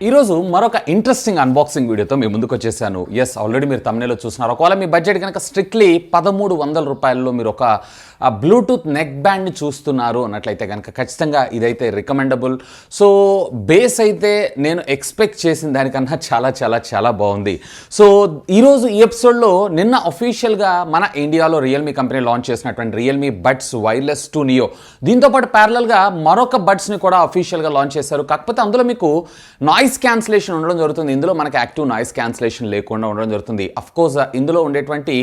ఈరోజు మరొక interesting unboxing వీడియోతో మీ ముందుకు వచ్చేసాను. ఎస్, ఆల్రెడీ మీరు తమ్నేలో చూస్తున్నారు. ఒకవేళ మీ బడ్జెట్ కనుక స్ట్రిక్ట్లీ 1300 రూపాయల్లో మీరు ఒక బ్లూటూత్ నెక్ బ్యాండ్ని చూస్తున్నారు అన్నట్లయితే కనుక ఖచ్చితంగా ఇదైతే రికమెండబుల్. సో బేస్ అయితే నేను ఎక్స్పెక్ట్ చేసిన దానికన్నా చాలా చాలా చాలా బాగుంది. సో ఈరోజు ఈ ఎపిసోడ్లో నిన్న అఫీషియల్గా మన ఇండియాలో రియల్మీ కంపెనీ లాంచ్ చేసినటువంటి రియల్మీ బడ్స్ వైర్లెస్ 2 నియో, దీంతోపాటు ప్యారలల్గా మరొక బడ్స్ని కూడా అఫీషియల్గా లాంచ్ చేశారు. కాకపోతే అందులో మీకు నాయిస్ క్యాన్సిలేషన్ ఉండడం జరుగుతుంది. ఇందులో మనకి యాక్టివ్ నాయిస్ క్యాన్సిలేషన్ లేకుండా ఉండడం జరుగుతుంది. అఫ్కోర్స్ ఇందులో ఉండేటువంటి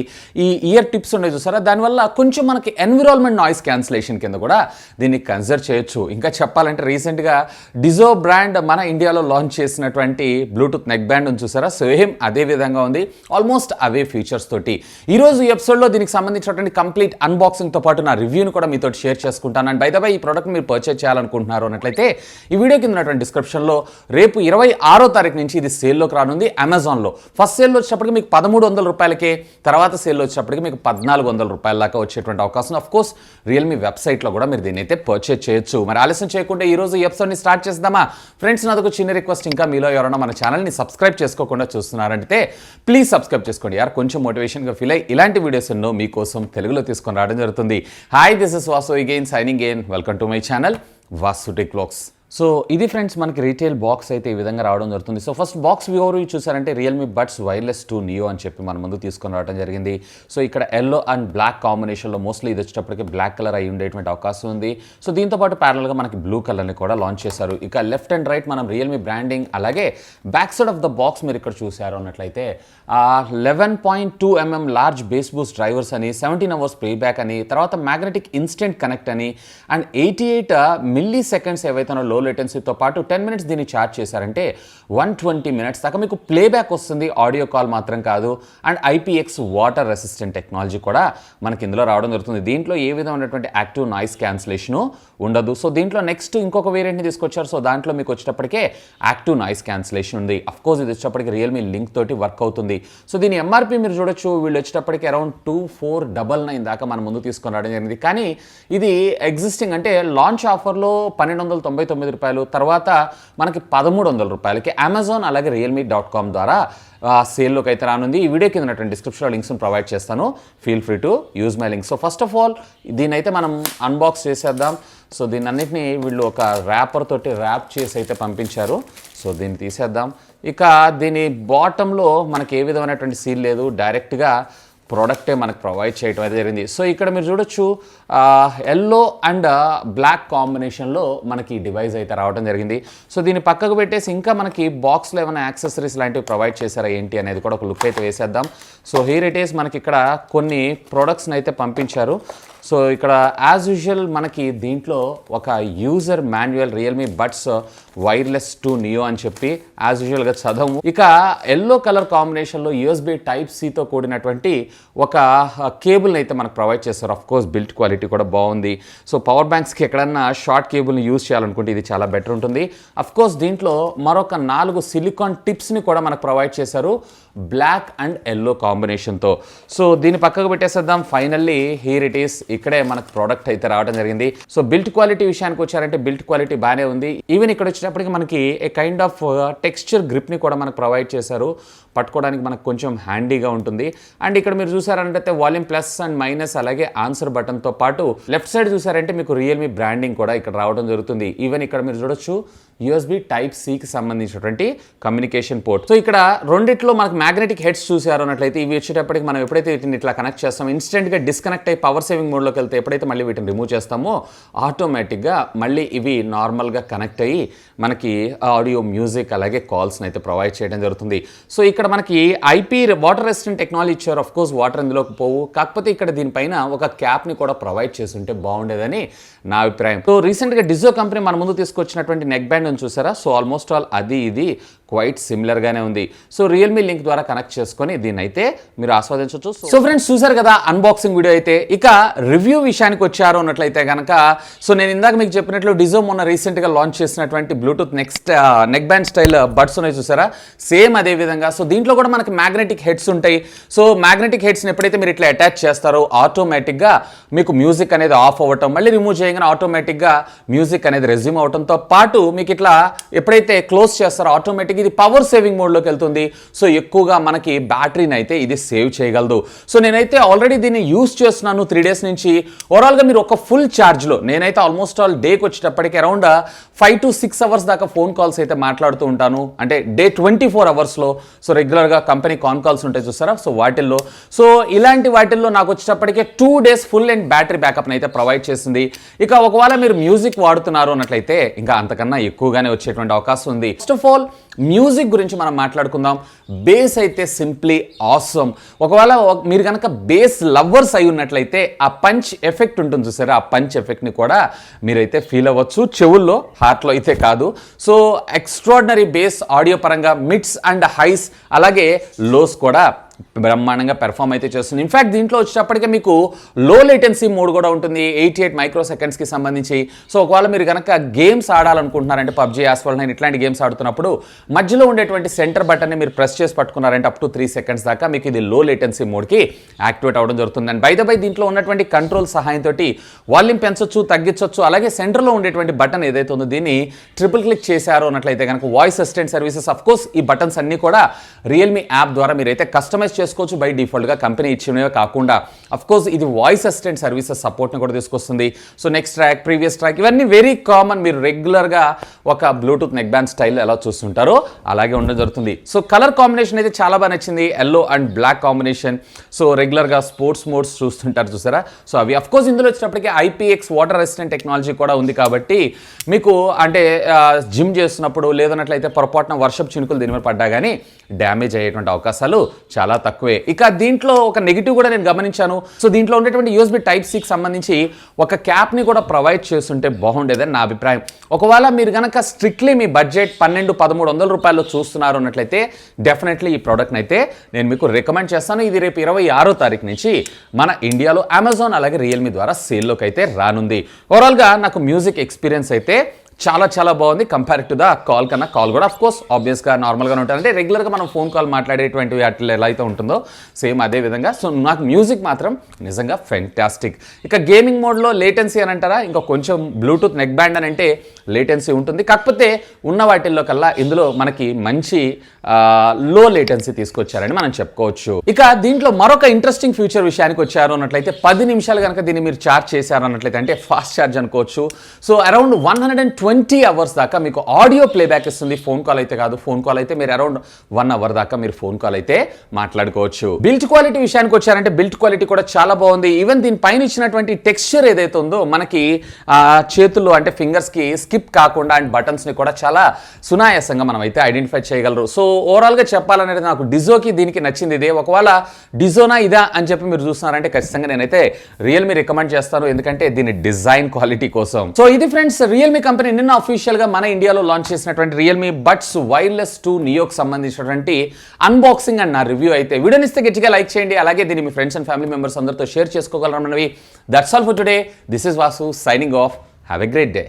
ఈ ఇయర్ టిప్స్ ఉండే చూసారా, దానివల్ల కొంచెం మనకి ఎన్విరాన్మెంట్ నాయిస్ క్యాన్సిలేషన్ కింద కూడా దీన్ని కన్సిడర్ చేయొచ్చు. ఇంకా చెప్పాలంటే రీసెంట్గా డిజో బ్రాండ్ మన ఇండియాలో లాంచ్ చేసినటువంటి బ్లూటూత్ నెక్ బ్యాండ్ ఉంది చూసారా, సేమ్ అదే విధంగా ఉంది, ఆల్మోస్ట్ అవే ఫీచర్స్ తోటి. ఈరోజు ఈ ఎపిసోడ్లో దీనికి సంబంధించినటువంటి కంప్లీట్ అన్బాక్సింగ్తో పాటు నా రివ్యూని కూడా మీతో షేర్ చేసుకుంటాను. అండ్ బై ద వే ఈ ప్రోడక్ట్ మీరు పర్చేజ్ చేయాలనుకుంటున్నారు అన్నట్లయితే ఈ వీడియో కింద ఉన్నటువంటి డిస్క్రిప్షన్లో రేపు 26వ తారీఖు నుంచి ఇది సేల్లోకి రానుంది అమెజాన్లో. ఫస్ట్ సేల్లో వచ్చేటప్పటికి మీకు 1300 రూపాయలకే, తర్వాత సేల్లో వచ్చేటప్పటికి మీకు 1400 రూపాయల దాకా వచ్చేటువంటి అవకాశం. ఆఫ్ కోర్స్ రియల్మీ వెబ్సైట్లో కూడా మీరు దీన్ని అయితే పర్చేజ్ చేయొచ్చు. మరి ఆలస్యం చేయకుండా ఈ రోజు ఈ ఎపిసోడ్ని స్టార్ట్ చేద్దామా ఫ్రెండ్స్? నాదొక చిన్న రిక్వెస్ట్, ఇంకా మీలో ఎవరైనా మన ఛానల్ని సబ్స్క్రైబ్ చేసుకోకుండా చూస్తున్నారంటే ప్లీజ్ సబ్స్క్రైబ్ చేసుకోండి యార్. కొంచెం మోటివేషన్గా ఫీల్ అయ్యి ఇలాంటి వీడియోస్ ఎన్నో మీకోసం తెలుగులో తీసుకొని రావడం జరుగుతుంది. Hi, this is Vasu again signing in. Welcome to my channel Vasu tech vlogs. So ఇది ఫ్రెండ్స్ మనకి రీటైల్ బాక్స్ అయితే ఈ విధంగా రావడం జరుగుతుంది. సో ఫస్ట్ బాక్స్ ఎవరు చూసారంటే రియల్మీ బడ్స్ వైర్లెస్ 2 నియో అని చెప్పి మన ముందు తీసుకొని రావడం జరిగింది. సో ఇక్కడ ఎల్లో అండ్ బ్లాక్ కాంబినేషన్లో మోస్ట్లీ ఇది వచ్చేటప్పటికి బ్లాక్ కలర్ అయి ఉండేటువంటి అవకాశం ఉంది. సో దీంతోపాటు ప్యారల్గా మనకి బ్లూ కలర్ని కూడా లాంచ్ చేశారు. ఇక లెఫ్ట్ అండ్ రైట్ మనం రియల్మీ బ్రాండింగ్, అలాగే back side of the box మీరు ఇక్కడ చూసారు అన్నట్లయితే 11.2 mm large base Boost drivers అని, 17 hours ప్లేబ్యాక్ అని, తర్వాత మ్యాగ్నెటిక్ ఇన్స్టెంట్ కనెక్ట్ అని, అండ్ 88 మిల్లీ సెకండ్స్ ఏవైతే లో లేటెన్సీతో పాటు 10 minutes దీన్ని ఛార్జ్ చేశారంటే 120 minutes దాకా మీకు ప్లేబ్యాక్ వస్తుంది, ఆడియో కాల్ మాత్రం కాదు. And IPX water resistant technology కూడా మనకి ఇందులో రావడం జరుగుతుంది. దీంట్లో ఏ విధమైనటువంటి యాక్టివ్ నాయిస్ క్యాన్సిలేషను ఉండదు. సో దీంట్లో నెక్స్ట్ ఇంకొక వేరియంట్ని తీసుకొచ్చారు. సో దాంట్లో మీకు వచ్చేటప్పటికే యాక్టివ్ నాయిస్ క్యాన్సిలేషన్ ఉంది. అఫ్కోర్స్ ఇది వచ్చేటప్పటికి రియల్మీ లింక్ తోటి వర్క్ అవుతుంది. సో దీని MRP మీరు చూడొచ్చు, వీళ్ళు వచ్చేటప్పటికి అరౌండ్ 2499 దాకా మన ముందు తీసుకొని రావడం జరిగింది. కానీ ఇది ఎగ్జిస్టింగ్ అంటే లాంచ్ ఆఫర్లో 1299 రూపాయలు, తర్వాత మనకి 1300 రూపాయలకి అమెజాన్ అలాగే realme.com ద్వారా సేల్లోకి అయితే రానుంది. ఈ వీడియో కింద ఉన్నటువంటి డిస్క్రిప్షన్లో లింక్స్ని ప్రొవైడ్ చేస్తాను, feel free to use my link. So first of all దీన్ని అయితే మనం అన్బాక్స్ చేసేద్దాం. సో దీన్ని అన్నిటినీ వీళ్ళు ఒక ర్యాపర్ తోటి ర్యాప్ చేసి అయితే పంపించారు. సో దీన్ని తీసేద్దాం. ఇక దీని బాటంలో మనకి ఏ విధమైనటువంటి సీల్ లేదు, డైరెక్ట్గా ప్రోడక్టే మనకు ప్రొవైడ్ చేయడం అయితే జరిగింది. సో ఇక్కడ మీరు చూడొచ్చు ఎల్లో అండ్ బ్లాక్ కాంబినేషన్లో మనకి డివైస్ అయితే రావడం జరిగింది. సో దీన్ని పక్కకు పెట్టేసి ఇంకా మనకి బాక్స్లో ఏమైనా యాక్సెసరీస్ లాంటివి ప్రొవైడ్ చేశారా ఏంటి అనేది కూడా ఒక లుక్ అయితే వేసేద్దాం. సో హియర్ ఇట్ ఈస్, మనకి ఇక్కడ కొన్ని ప్రోడక్ట్స్ని అయితే పంపించారు. సో ఇక్కడ యాజ్ యూజువల్ మనకి దీంట్లో ఒక user manual Realme buds wireless 2 neo అని చెప్పి యాజ్ యూజువల్గా చదవము. ఇక ఎల్లో కలర్ కాంబినేషన్లో USB Type-Cతో కూడినటువంటి ఒక కేబుల్ని అయితే మనకు ప్రొవైడ్ చేస్తారు. ఆఫ్ కోర్స్ బిల్ట్ క్వాలిటీ కూడా బాగుంది. సో పవర్ బ్యాంక్స్కి ఎక్కడన్నా షార్ట్ కేబుల్ని యూజ్ చేయాలనుకుంటే ఇది చాలా బెటర్ ఉంటుంది. అఫ్ కోర్స్ దీంట్లో మరొక 4 సిలికాన్ టిప్స్ని కూడా మనకు ప్రొవైడ్ చేశారు బ్లాక్ అండ్ ఎల్లో కాంబినేషన్తో. సో దీన్ని పక్కకు పెట్టేసేద్దాం. ఫైనల్లీ హియర్ ఇట్ ఈస్, ఇక్కడే మనకు ప్రోడక్ట్ అయితే రావడం జరిగింది. సో బిల్ట్ క్వాలిటీ విషయానికి వచ్చారంటే బిల్ట్ క్వాలిటీ బాగానే ఉంది. ఈవెన్ ఇక్కడ వచ్చేటప్పటికి మనకి ఏ కైండ్ ఆఫ్ టెక్స్చర్ గ్రిప్ని కూడా మనకు ప్రొవైడ్ చేశారు, పట్టుకోవడానికి మనకు కొంచెం హ్యాండీగా ఉంటుంది. అండ్ ఇక్కడ మీరు చూసారంటే వాల్యూమ్ ప్లస్ అండ్ మైనస్ అలాగే ఆన్సర్ బటన్తో పాటు లెఫ్ట్ సైడ్ చూసారంటే మీకు రియల్మీ బ్రాండింగ్ కూడా ఇక్కడ రావడం జరుగుతుంది. ఈవెన్ ఇక్కడ మీరు చూడొచ్చు USB Type-Cకి సంబంధించినటువంటి కమ్యూనికేషన్ పోర్ట్. సో ఇక్కడ రెండిట్లో మనకు మ్యాగ్నెటిక్ హెడ్స్ చూసారు అన్నట్లయితే ఇవి వచ్చేటప్పటికి మనం ఎప్పుడైతే వీటిని ఇట్లా కనెక్ట్ చేస్తామో ఇన్స్టెంట్గా డిస్కనెక్ట్ అయ్యి పవర్ సేవింగ్ మోడ్లోకి వెళ్తే ఎప్పుడైతే మళ్ళీ వీటిని రిమూవ్ చేస్తామో ఆటోమేటిక్గా మళ్ళీ ఇవి నార్మల్గా కనెక్ట్ అయ్యి మనకి ఆడియో, మ్యూజిక్ అలాగే కాల్స్ని అయితే ప్రొవైడ్ చేయడం జరుగుతుంది. సో ఇక్కడ మనకి IP వాటర్ రెసిస్టెంట్ టెక్నాలజీ ఇచ్చారు. ఆఫ్ కోర్స్ వాటర్ ఇందులోకి పోవు, కాకపోతే ఇక్కడ దీనిపైన ఒక క్యాప్ని కూడా ప్రొవైడ్ చేసి ఉంటే బాగుండేదని నా అభిప్రాయం. సో రీసెంట్గా డిజో కంపెనీ మన ముందు తీసుకొచ్చినటువంటి నెక్ బ్యాండ్ చూసారా, సో ఆల్మోస్ట్ ఆల్ అది ఇది క్వైట్ సిమిలర్గానే ఉంది. సో రియల్మీ లింక్ ద్వారా కనెక్ట్ చేసుకొని దీన్ని అయితే మీరు ఆస్వాదించవచ్చు. సో ఫ్రెండ్స్ చూసారు కదా అన్బాక్సింగ్ వీడియో అయితే. ఇక రివ్యూ విషయానికి వచ్చారు అన్నట్లయితే కనుక, సో నేను ఇందాక మీకు చెప్పినట్లు డిజో మొన్న రీసెంట్గా లాంచ్ చేసినటువంటి Bluetooth neck band style buds ఉన్నాయి చూసారా, సేమ్ అదే విధంగా. సో దీంట్లో కూడా మనకి మ్యాగ్నెటిక్ హెడ్స్ ఉంటాయి. సో మ్యాగ్నెటిక్ హెడ్స్ని ఎప్పుడైతే మీరు ఇట్లా అటాచ్ చేస్తారో ఆటోమేటిక్గా మీకు మ్యూజిక్ అనేది ఆఫ్ అవ్వటం, మళ్ళీ రిమూవ్ చేయగానే ఆటోమేటిక్గా మ్యూజిక్ అనేది రెజ్యూమ్ అవడంతో పాటు మీకు ఇట్లా ఎప్పుడైతే క్లోజ్ చేస్తారో ఆటోమేటిక్ ఇది పవర్ సేవింగ్ మోడ్లోకి వెళ్తుంది. సో ఎక్కువగా మనకి బ్యాటరీని అయితే ఇది సేవ్ చేయగలదు. సో నేనైతే ఆల్రెడీ దీన్ని యూస్ చేస్తున్నాను 3 days నుంచి. ఓవరాల్గా మీరు ఒక ఫుల్ ఛార్జ్లో నేనైతే ఆల్మోస్ట్ ఆల్ డేకి వచ్చేటప్పటికి అరౌండ్ 5 to 6 hours దాకా ఫోన్ కాల్స్ అయితే మాట్లాడుతూ ఉంటాను. అంటే డే 24 hours సో రెగ్యులర్గా కంపెనీ కాన్ కాల్స్ ఉంటాయి చూస్తారా, సో వాటిల్లో సో ఇలాంటి వాటిల్లో నాకు వచ్చేటప్పటికే 2 days ఫుల్ అండ్ బ్యాటరీ బ్యాకప్ని అయితే ప్రొవైడ్ చేసింది. ఇక ఒకవేళ మీరు మ్యూజిక్ వాడుతున్నారు అన్నట్లయితే ఇంకా అంతకన్నా ఎక్కువగానే వచ్చేటువంటి అవకాశం ఉంది. ఫస్ట్ ఆఫ్ ఆల్ మ్యూజిక్ గురించి మనం మాట్లాడుకుందాం. బేస్ అయితే సింప్లీ ఆసమ్. ఒకవేళ మీరు కనుక బేస్ లవర్స్ అయి ఉన్నట్లయితే ఆ పంచ్ ఎఫెక్ట్ ఉంటుంది చూసారా, ఆ పంచ్ ఎఫెక్ట్ని కూడా మీరైతే ఫీల్ అవ్వచ్చు చెవుల్లో, హార్ట్లో అయితే కాదు. సో ఎక్స్ట్రాడినరీ బేస్ ఆడియో పరంగా మిడ్స్ అండ్ హైస్ అలాగే లోస్ కూడా బ్రహ్మాండంగా పెర్ఫామ్ అయితే చేస్తుంది. ఇన్ఫ్యాక్ట్ దీంట్లో వచ్చేటప్పటికే మీకు లో లేటెన్సీ మోడ్ కూడా ఉంటుంది 88 microsecondsకి సంబంధించి. సో ఒకవేళ మీరు కనుక గేమ్స్ ఆడాలనుకుంటున్నారంటే పబ్జీ, యాస్ఫాల్ట్ 9 ఇట్లాంటి గేమ్స్ ఆడుతున్నప్పుడు మధ్యలో ఉండేటువంటి సెంటర్ బటన్ని మీరు ప్రెస్ చేసి పట్టుకున్నారంటే అప్ టు 3 seconds దాకా మీకు ఇది లో లేటెన్సీ మోడ్కి యాక్టివేట్ అవ్వడం జరుగుతుంది. అండ్ బై దీంట్లో ఉన్నటువంటి కంట్రోల్ సహాయంతో వాల్యూమ్ పెంచొచ్చు, తగ్గించవచ్చు. అలాగే సెంటర్లో ఉండేటువంటి బటన్ ఏదైతే ఉందో దీన్ని ట్రిపుల్ క్లిక్ చేశారో అన్నట్లయితే కనుక voice assistant services, of course ఈ బటన్స్ అన్ని కూడా రియల్మీ యాప్ ద్వారా మీరైతే కస్టమైజ్ చేసుకోవచ్చు. బై డిఫాల్ట్గా కంపెనీ ఇచ్చినవే కాకుండా అఫ్ కోర్స్ ఇది వాయిస్ అసిస్టెంట్ సర్వీసెస్ సపోర్ట్ని కూడా తీసుకొస్తుంది. So next track, previous track ఇవన్నీ వెరీ కామన్. మీరు రెగ్యులర్గా ఒక బ్లూటూత్ నెక్ బ్యాండ్ స్టైల్ ఎలా చూస్తుంటారో అలాగే ఉండడం జరుగుతుంది. సో కలర్ కాంబినేషన్ అయితే చాలా బాగా నచ్చింది, yellow and black combination. So రెగ్యులర్గా స్పోర్ట్స్ మోడ్స్ చూస్తుంటారు చూసారా, సో అవి అఫ్ కోర్స్ ఇందులో వచ్చేటప్పటికి IPX వాటర్ రెసిస్టెంట్ టెక్నాలజీ కూడా ఉంది కాబట్టి మీకు అంటే జిమ్ చేస్తున్నప్పుడు లేదన్నట్లయితే పొరపాటున వర్షపు చినుకులు దీని మీద పడ్డా కానీ డ్యామేజ్ అయ్యేటువంటి అవకాశాలు చాలా తక్కువే. ఇక దీంట్లో ఒక నెగిటివ్ కూడా నేను గమనించాను. సో దీంట్లో ఉండేటువంటి USB Type-Cకి సంబంధించి ఒక క్యాప్ని కూడా ప్రొవైడ్ చేస్తుంటే బాగుండేదని నా అభిప్రాయం. ఒకవేళ మీరు కనుక స్ట్రిక్ట్లీ మీ బడ్జెట్ 1200-1300 రూపాయల్లో చూస్తున్నారు అన్నట్లయితే డెఫినెట్లీ ఈ ప్రోడక్ట్ని అయితే నేను మీకు రికమెండ్ చేస్తాను. ఇది రేపు 26వ తారీఖు నుంచి మన ఇండియాలో అమెజాన్ అలాగే రియల్మీ ద్వారా సేల్లోకి అయితే రానుంది. ఓవరాల్గా నాకు మ్యూజిక్ ఎక్స్పీరియన్స్ అయితే చాలా చాలా బాగుంది కంపేర్ టు ద కాల్ కన్నా. కాల్ కూడా అఫ్ కోర్స్ ఆబ్వియస్గా నార్మల్గానే ఉంటుంది, అంటే రెగ్యులర్గా మనం ఫోన్ కాల్ మాట్లాడేటువంటివి అట్లా ఎలా అయితే ఉంటుందో సేమ్ అదే విధంగా. సో నాకు మ్యూజిక్ మాత్రం నిజంగా ఫెంటాస్టిక్. ఇక గేమింగ్ మోడ్లో లేటెన్సీ అని అంటారా, ఇంకా కొంచెం బ్లూటూత్ నెక్ బ్యాండ్ అని అంటే లేటెన్సీ ఉంటుంది. కాకపోతే ఉన్న వాటిల్లో కల్లా ఇందులో మనకి మంచి లో లేటెన్సీ తీసుకొచ్చారని మనం చెప్పుకోవచ్చు. ఇక దీంట్లో మరొక ఇంట్రెస్టింగ్ ఫ్యూచర్ విషయానికి వచ్చారు అన్నట్లయితే 10 నిమిషాలు కనుక దీన్ని మీరు ఛార్జ్ చేశారు అన్నట్లయితే అంటే ఫాస్ట్ ఛార్జ్ అనుకోవచ్చు. సో అరౌండ్ 120 hours దాకా మీకు ఆడియో ప్లేబ్యాక్ ఇస్తుంది. ఫోన్ కాల్ అయితే కాదు, ఫోన్ కాల్ అయితే మీరు అరౌండ్ 1 hour దాకా మీరు ఫోన్ కాల్ అయితే మాట్లాడుకోవచ్చు. బిల్ట్ క్వాలిటీ విషయానికి వచ్చారంటే బిల్ట్ క్వాలిటీ కూడా చాలా బాగుంది. ఈవెన్ దీని పైన ఇచ్చినటువంటి టెక్స్చర్ ఏదైతే ఉందో మనకి చేతుల్లో అంటే ఫింగర్స్కి స్కిప్ కాకుండా అండ్ బటన్స్ని కూడా చాలా సునాయాసంగా మనం అయితే ఐడెంటిఫై చేయగలరు. సో ఓవరాల్గా చెప్పాలనేది నాకు డిజోకి దీనికి నచ్చింది ఇదే. ఒకవేళ డిజోనా ఇదా అని చెప్పి మీరు చూస్తున్నారంటే ఖచ్చితంగా నేనైతే రియల్మీ రికమెండ్ చేస్తాను, ఎందుకంటే దీని డిజైన్ క్వాలిటీ కోసం. సో ఇది ఫ్రెండ్స్ రియల్మీ కంపెనీ నిన్న అఫీషియల్గా మన ఇండియాలో లాంచ్ చేసినటువంటి రియల్మీ బడ్స్ వైర్లెస్ 2 నియోకి సంబంధించినటువంటి అన్బాక్సింగ్ అండ్ నా రివ్యూ అయితే. వీడియోని ఇస్తే గట్టిగా లైక్ చేయండి, అలాగే దీన్ని మీ ఫ్రెండ్స్ అండ్ ఫ్యామిలీ మెంబర్స్ అందరితో షేర్ చేసుకోగలరన్నవి. That's all for today. This is Vasu signing off. Have a great day.